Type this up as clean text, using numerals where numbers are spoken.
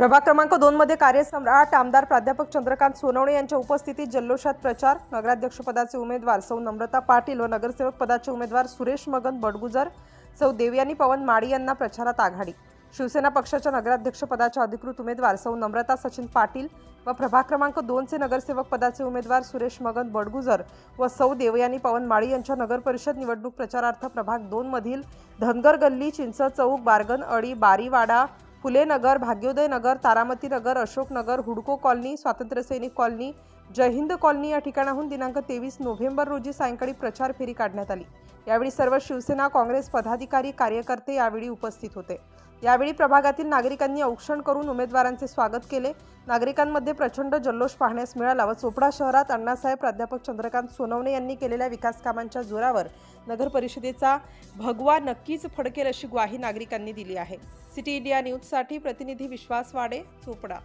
प्रभाग क्रमांक 2 मध्ये कार्यसम्राट आमदार प्राध्यापक चंद्रकांत सोनवणे यांच्या उपस्थितीत जल्लोषात प्रचार। नगराध्यक्षपदाचे उमेदवार सौ नम्रता पाटील व नगरसेवक पदाचे उमेदवार सुरेश मगन बडगुजर, सौ देवयानी पवन माळी यांना प्रचारात आघाडी। शिवसेना पक्षाच्या नगराध्यक्षपदाच्या अधिकृत उमेदवार सौ नम्रता सचिन पाटील व प्रभाग क्रमांक 2 चे नगरसेवक पदाचे उमेदवार सुरेश मगन बडगुजर व सौ देवयानी पवन माळी यांच्या नगर परिषद निवडणूक प्रचारार्थ प्रभाग 2 मधील धनगर गल्ली, चिंच चौक, बारगन अडी, बारीवाडा, फुले नगर, भाग्योदय नगर, तारामती नगर, अशोक नगर, हुडको कॉलनी, स्वातंत्र्य सैनिक कॉलनी, जय हिंद कॉलनी या ठिकाणाहून दिनांक 23 नोव्हेंबर रोजी सायंकाळी प्रचार फेरी काढण्यात आली। यावेळी सर्व शिवसेना काँग्रेस पदाधिकारी कार्यकर्ते यावेळी उपस्थित होते। यावेळी प्रभागातील नागरिकांनी औक्षण करून उमेदवारांचे स्वागत केले। नागरिकांमध्ये प्रचंड जल्लोष पाहण्यास मिळाला व चोपडा शहरात अण्णासाहेब प्राध्यापक चंद्रकांत सोनवणे यांनी केलेल्या विकास कामांच्या जोरावर नगर परिषदेचा भगवा नक्कीच फडकेल अशी ग्वाही नागरिकांनी दिली आहे। सिटी इंडिया न्यूज साठी प्रतिनिधी विश्वास वाडे, चोपडा।